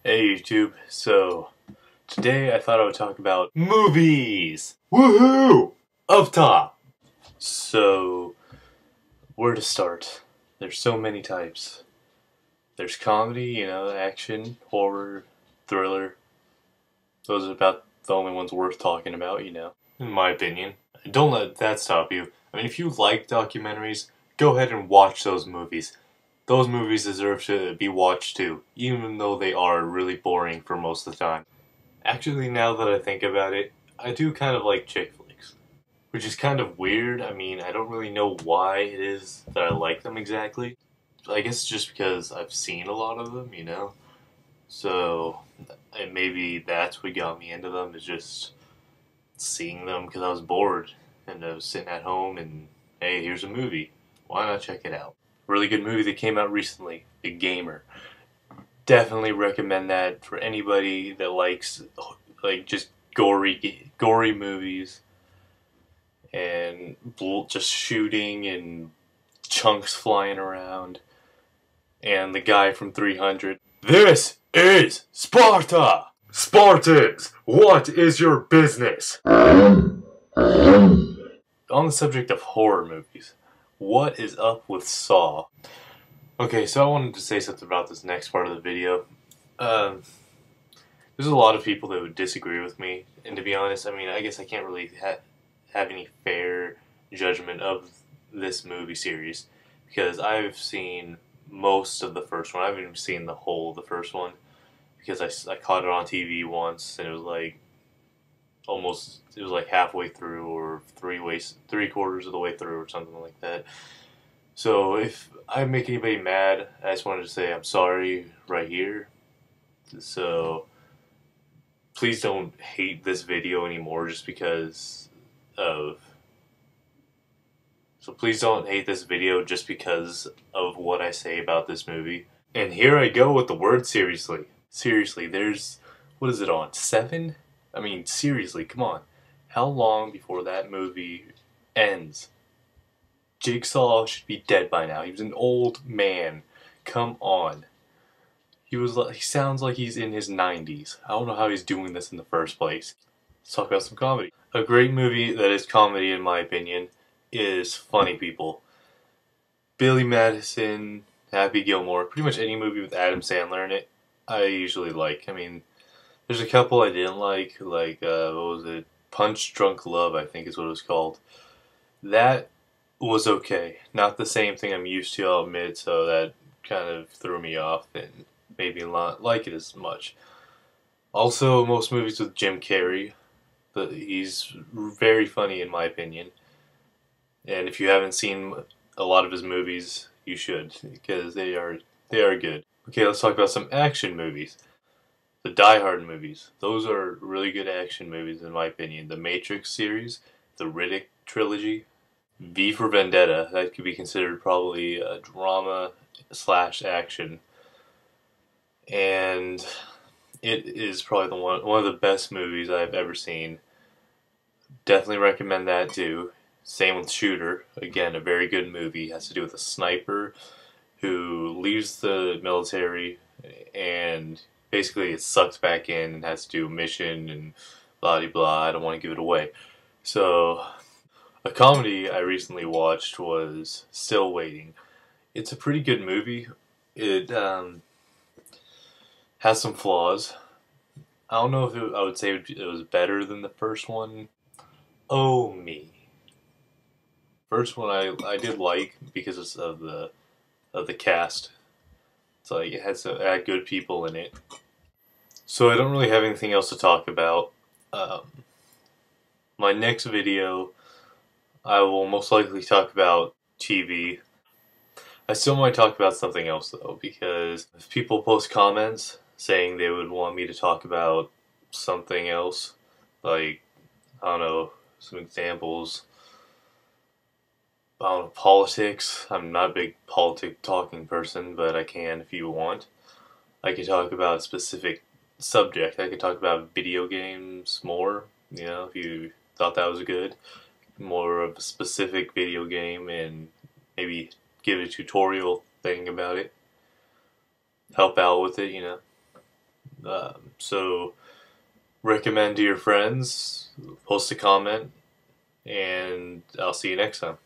Hey YouTube, so today I thought I would talk about movies! Woohoo! Up top! So, where to start? There's so many types. There's comedy, action, horror, thriller. Those are about the only ones worth talking about, in my opinion. Don't let that stop you. I mean, if you like documentaries, go ahead and watch those movies. Those movies deserve to be watched too, even though they are really boring for most of the time. Actually, now that I think about it, I do kind of like chick flicks. Which is kind of weird. I mean, I don't really know why it is that I like them exactly. I guess it's just because I've seen a lot of them, So, and maybe that's what got me into them, is just seeing them because I was bored. And I was sitting at home and, hey, here's a movie. Why not check it out? Really good movie that came out recently, The Gamer. Definitely recommend that for anybody that likes just gory movies and just shooting and chunks flying around. And the guy from 300. This is Sparta! Spartans, what is your business? On the subject of horror movies, what is up with Saw? Okay, so I wanted to say something about this next part of the video. There's a lot of people that would disagree with me, and to be honest, I mean, I guess I can't really have any fair judgment of this movie series, because I've seen most of the first one. I haven't even seen the whole of the first one, because I caught it on TV once, and it was like halfway through, or three quarters of the way through, or something like that. So if I make anybody mad, I just wanted to say I'm sorry right here. So please don't hate this video anymore just because of... So please don't hate this video just because of what I say about this movie. And here I go with the word seriously. Seriously, there's... what is it on? 7? I mean, seriously, come on. How long before that movie ends? Jigsaw should be dead by now. He was an old man. Come on. He sounds like he's in his 90s. I don't know how he's doing this in the first place. Let's talk about some comedy. A great movie that is comedy, in my opinion, is Funny People. Billy Madison, Happy Gilmore, pretty much any movie with Adam Sandler in it, I usually like. I mean, there's a couple I didn't like what was it? Punch Drunk Love, I think is what it was called. That was okay. Not the same thing I'm used to, I'll admit, so that kind of threw me off and made me not like it as much. Also, most movies with Jim Carrey, he's very funny in my opinion. And if you haven't seen a lot of his movies, you should, because they are good. Okay, let's talk about some action movies. The Die Hard movies. Those are really good action movies in my opinion. The Matrix series, the Riddick trilogy, V for Vendetta, that could be considered probably a drama / action. And it is probably one of the best movies I've ever seen. Definitely recommend that too. Same with Shooter. Again, a very good movie. It has to do with a sniper who leaves the military and basically gets sucked back in and has to do a mission and blah de blah. I don't want to give it away. So, a comedy I recently watched was Still Waiting. It's a pretty good movie. It has some flaws. I don't know if I would say it was better than the first one. Oh me. First one I did like because of the cast. It's like it had good people in it. So I don't really have anything else to talk about. My next video, I will most likely talk about TV. I still might talk about something else though, because if people post comments saying they would want me to talk about something else, like, I don't know, some examples. I don't know, politics. I'm not a big politic talking person, but I can if you want. I could talk about a specific subject. I could talk about video games more, if you thought that was good. More of a specific video game and maybe give a tutorial thing about it. Help out with it, So recommend to your friends, post a comment, and I'll see you next time.